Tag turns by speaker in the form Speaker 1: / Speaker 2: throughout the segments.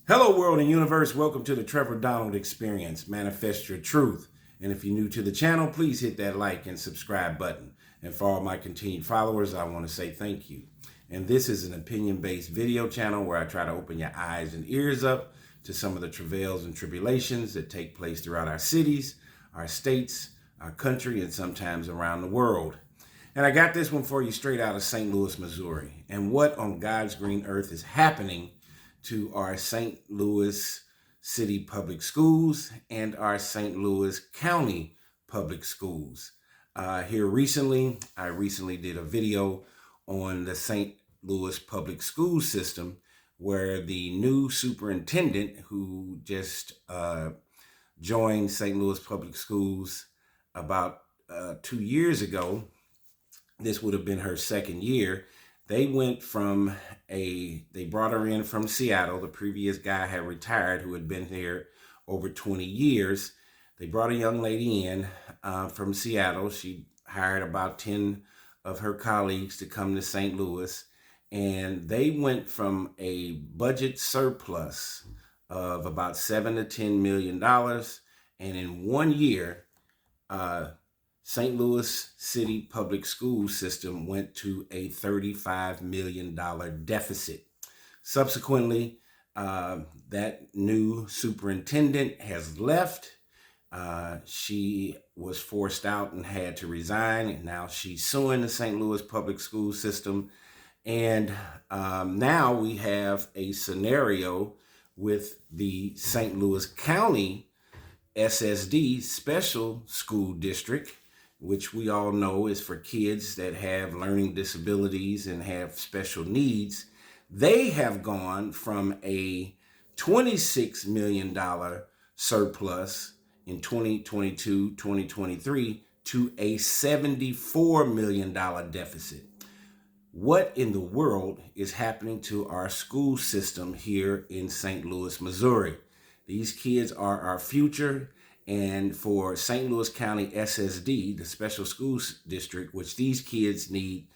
Speaker 1: Hello, world and universe. Welcome to the Trevor Donald Experience. Manifest your truth. And if you're new to the channel, please hit that like and subscribe button. And for all my continued followers, I want to say thank you. And this is an opinion-based video channel where I try to open your eyes and ears up to some of the travails and tribulations that take place throughout our cities, our states, our country, and sometimes around the world. And I got this one for you straight out of St. Louis, Missouri. And what on God's green earth is happening to our St. Louis City Public Schools and our St. Louis County Public Schools. I recently did a video on the St. Louis Public School System where the new superintendent who just joined St. Louis Public Schools about 2 years ago, this would have been her second year. They brought her in from Seattle. The previous guy had retired who had been here over 20 years. They brought a young lady in from Seattle. She hired about 10 of her colleagues to come to St. Louis. And they went from a budget surplus of about $7 to $10 million. And in 1 year, St. Louis City Public School System went to a $35 million deficit. Subsequently, that new superintendent has left. She was forced out and had to resign, and now she's suing the St. Louis Public School System. And now we have a scenario with the St. Louis County SSD, Special School District, which we all know is for kids that have learning disabilities and have special needs. They have gone from a $26 million surplus in 2022-2023 to a $74 million deficit. What in the world is happening to our school system here in St. Louis, Missouri? These kids are our future. And for St. Louis County SSD, the Special Schools District, which these kids need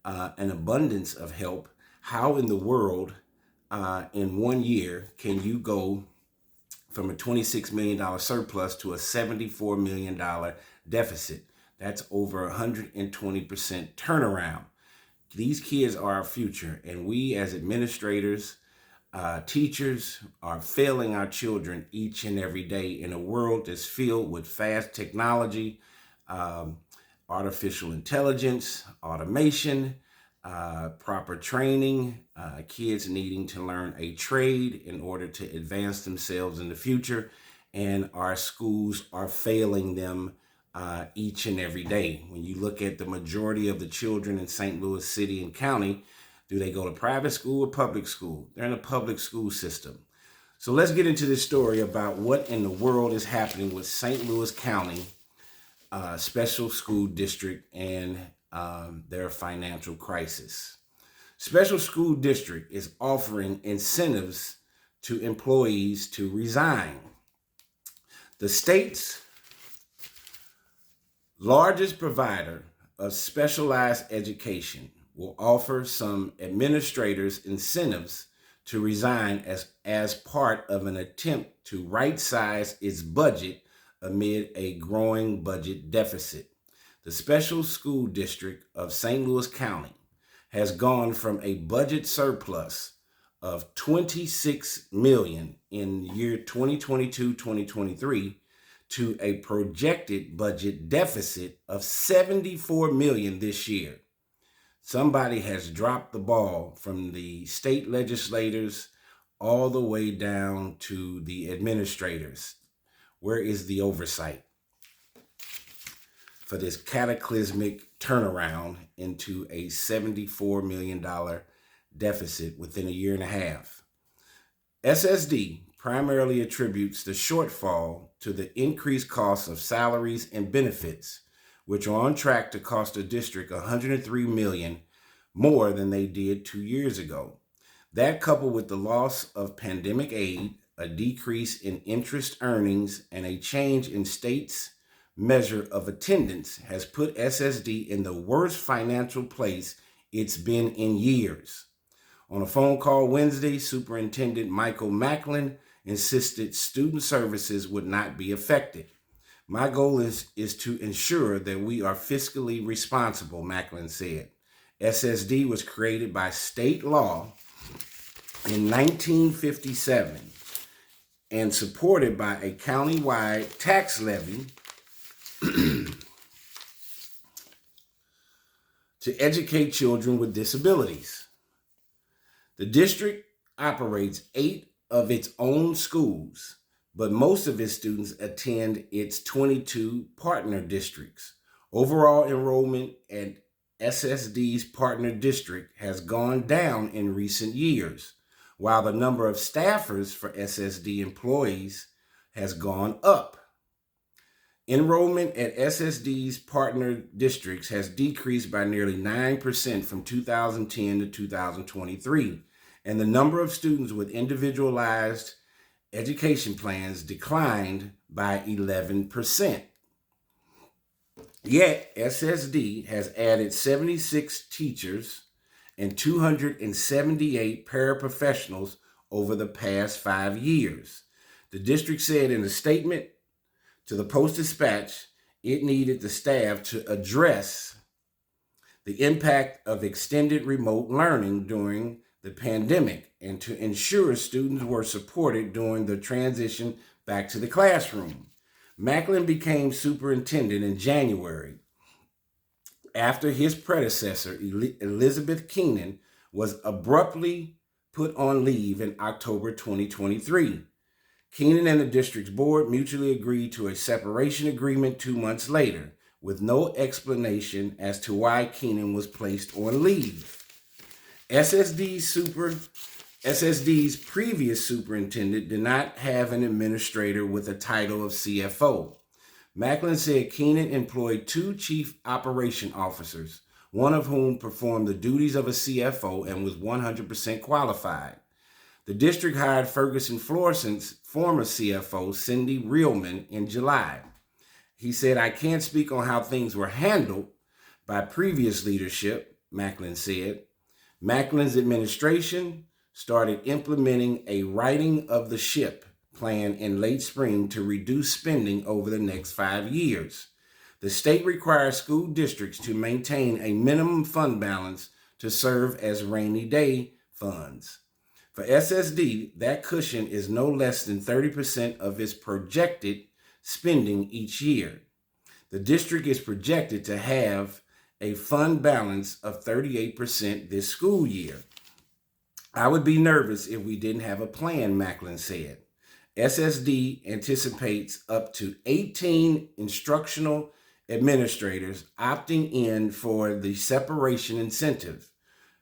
Speaker 1: an abundance of help, how in the world in 1 year can you go from a $26 million surplus to a $74 million deficit? That's over 120% turnaround. These kids are our future, and we as administrators, teachers are failing our children each and every day in a world that's filled with fast technology, artificial intelligence, automation, proper training, kids needing to learn a trade in order to advance themselves in the future. And our schools are failing them each and every day. When you look at the majority of the children in St. Louis City and County, do they go to private school or public school? They're in a public school system. So let's get into this story about what in the world is happening with St. Louis County Special School District and their financial crisis. Special School District is offering incentives to employees to resign. The state's largest provider of specialized education will offer some administrators incentives to resign as part of an attempt to right-size its budget amid a growing budget deficit. The Special School District of St. Louis County has gone from a budget surplus of $26 million in year 2022-2023 to a projected budget deficit of $74 million this year. Somebody has dropped the ball from the state legislators all the way down to the administrators. Where is the oversight for this cataclysmic turnaround into a $74 million deficit within a year and a half? SSD primarily attributes the shortfall to the increased costs of salaries and benefits, which are on track to cost the district $103 million more than they did 2 years ago. That, coupled with the loss of pandemic aid, a decrease in interest earnings, and a change in state's measure of attendance, has put SSD in the worst financial place it's been in years. On a phone call Wednesday, Superintendent Michael Macklin insisted student services would not be affected. My goal is to ensure that we are fiscally responsible, Macklin said. SSD was created by state law in 1957 and supported by a county-wide tax levy to educate children with disabilities. The district operates 8 of its own schools, but most of its students attend its 22 partner districts. Overall enrollment at SSD's partner district has gone down in recent years, while the number of staffers for SSD employees has gone up. Enrollment at SSD's partner districts has decreased by nearly 9% from 2010 to 2023, and the number of students with individualized education plans declined by 11%. Yet, SSD has added 76 teachers and 278 paraprofessionals over the past 5 years. The district said in a statement to the Post-Dispatch it needed the staff to address the impact of extended remote learning during the pandemic and to ensure students were supported during the transition back to the classroom. Macklin became superintendent in January after his predecessor, Elizabeth Keenan, was abruptly put on leave in October 2023. Keenan and the district's board mutually agreed to a separation agreement 2 months later, with no explanation as to why Keenan was placed on leave. SSD's previous superintendent did not have an administrator with the title of CFO. Macklin said Keenan employed 2 chief operation officers, one of whom performed the duties of a CFO and was 100% qualified. The district hired Ferguson Florissant's former CFO, Cindy Reelman, in July. He said, "I can't speak on how things were handled by previous leadership," Macklin said. Macklin's administration started implementing a righting of the ship plan in late spring to reduce spending over the next 5 years. The state requires school districts to maintain a minimum fund balance to serve as rainy day funds. For SSD, that cushion is no less than 30% of its projected spending each year. The district is projected to have a fund balance of 38% this school year. "I would be nervous if we didn't have a plan," Macklin said. SSD anticipates up to 18 instructional administrators opting in for the separation incentive,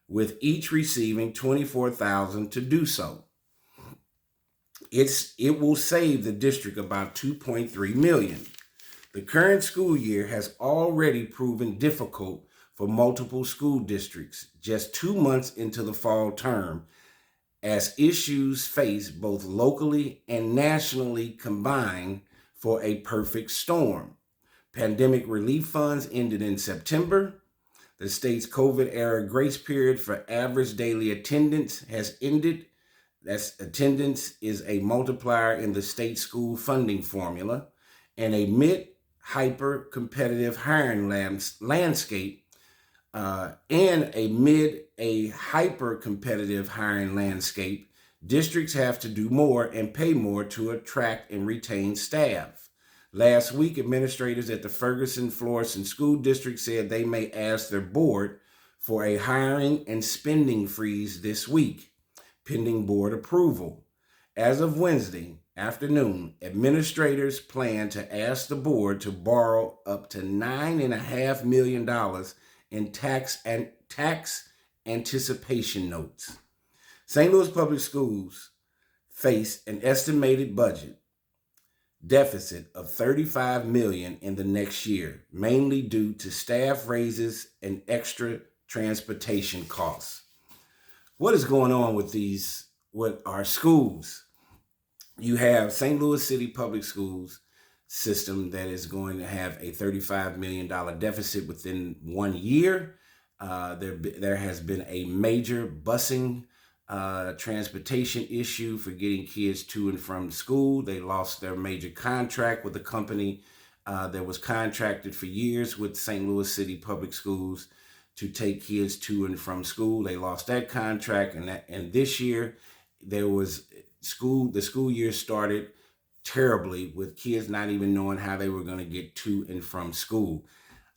Speaker 1: with each receiving $24,000 to do so. It will save the district about $2.3 million. The current school year has already proven difficult for multiple school districts just 2 months into the fall term, as issues face both locally and nationally combine for a perfect storm. Pandemic relief funds ended in September. The state's COVID-era grace period for average daily attendance has ended. Attendance is a multiplier in the state school funding formula, and a hyper-competitive hiring landscape districts have to do more and pay more to attract and retain staff. Last week, administrators at the Ferguson Florissant School District said they may ask their board for a hiring and spending freeze this week, pending board approval. As of Wednesday afternoon, administrators plan to ask the board to borrow up to $9.5 million in tax anticipation notes. St. Louis Public Schools face an estimated budget deficit of $35 million in the next year, mainly due to staff raises and extra transportation costs. What is going on with our schools? You have St. Louis City Public Schools system that is going to have a $35 million deficit within 1 year. There has been a major busing transportation issue for getting kids to and from school. They lost their major contract with a company that was contracted for years with St. Louis City Public Schools to take kids to and from school. They lost that contract, and this year there was the school year started terribly with kids not even knowing how they were going to get to and from school.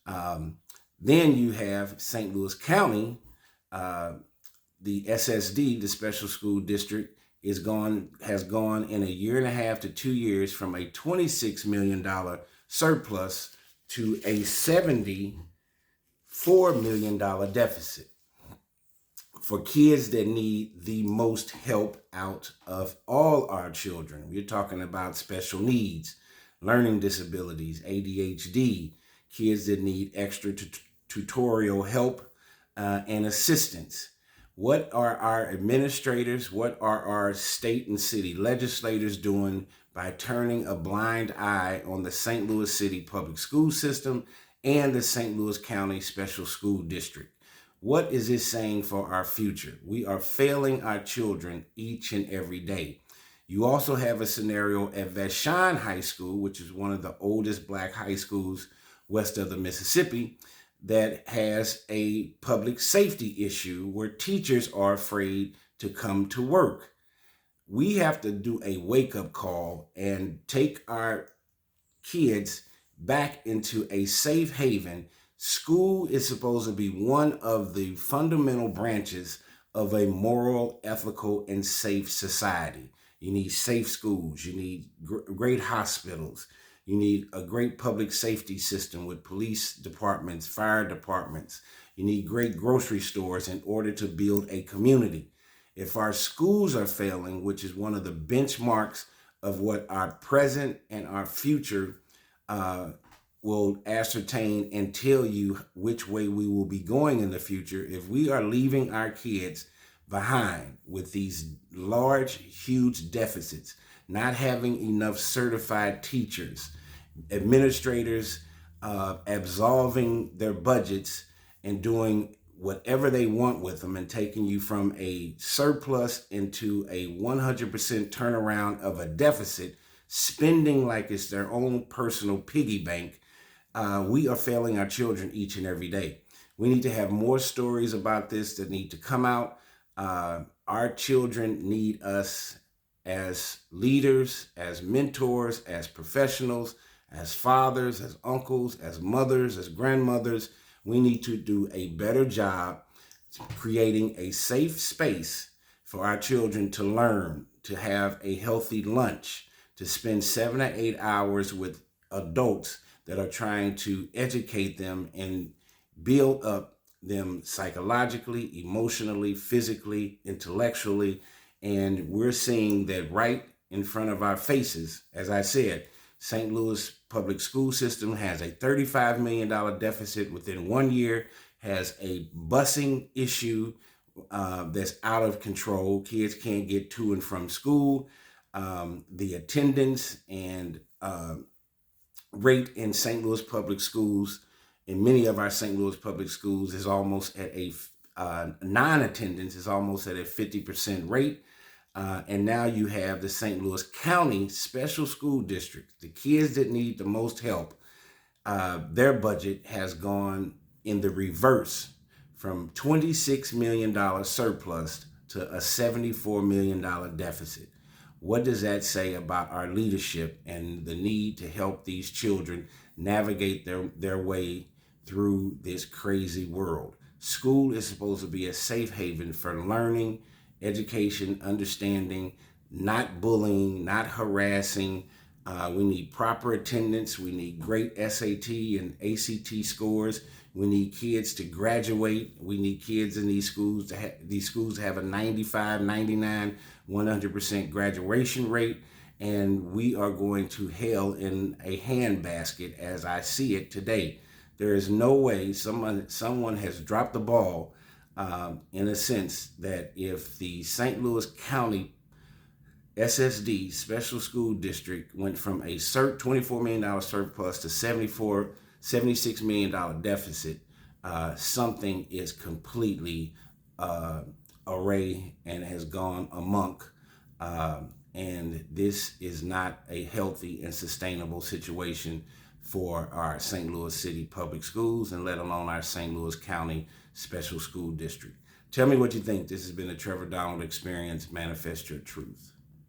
Speaker 1: Then you have St. Louis County, the SSD, the Special School District, has gone in a year and a half to 2 years from a $26 million surplus to a $74 million deficit for kids that need the most help out of all our children. We're talking about special needs, learning disabilities, ADHD, kids that need extra tutorial help and assistance. What are our administrators, what are our state and city legislators doing by turning a blind eye on the St. Louis City public school system and the St. Louis County Special School District? What is this saying for our future? We are failing our children each and every day. You also have a scenario at Vashon High School, which is one of the oldest Black high schools west of the Mississippi, that has a public safety issue where teachers are afraid to come to work. We have to do a wake-up call and take our kids back into a safe haven. School is supposed to be one of the fundamental branches of a moral, ethical, and safe society. You need safe schools. You need great hospitals. You need a great public safety system with police departments, fire departments. You need great grocery stores in order to build a community. If our schools are failing, which is one of the benchmarks of what our present and our future will ascertain and tell you which way we will be going in the future, if we are leaving our kids behind with these large, huge deficits, not having enough certified teachers, administrators absolving their budgets and doing whatever they want with them and taking you from a surplus into a 100% turnaround of a deficit, spending like it's their own personal piggy bank, we are failing our children each and every day. We need to have more stories about this that need to come out. Our children need us as leaders, as mentors, as professionals, as fathers, as uncles, as mothers, as grandmothers. We need to do a better job creating a safe space for our children to learn, to have a healthy lunch, to spend 7 or 8 hours with adults that are trying to educate them and build up them psychologically, emotionally, physically, intellectually. And we're seeing that right in front of our faces. As I said, St. Louis public school system has a $35 million deficit within 1 year, has a busing issue that's out of control. Kids can't get to and from school. The attendance and rate in St. Louis public schools, in many of our St. Louis public schools, is almost at a non-attendance is almost at a 50% rate. And now you have the St. Louis County Special School District, the kids that need the most help. Their budget has gone in the reverse from $26 million surplus to a $74 million deficit. What does that say about our leadership and the need to help these children navigate their way through this crazy world? School is supposed to be a safe haven for learning, education, understanding, not bullying, not harassing. We need proper attendance. We need great SAT and ACT scores. We need kids to graduate. We need kids in these schools to have a 95, 99, 100% graduation rate. And we are going to hell in a handbasket as I see it today. There is no way someone has dropped the ball in a sense that if the St. Louis County SSD Special School District went from a $24 million surplus to $76 million deficit, something is completely array and has gone amok. And this is not a healthy and sustainable situation for our St. Louis City public schools, and let alone our St. Louis County Special School District. Tell me what you think. This has been the Trevor Donald Experience. Manifest your truth.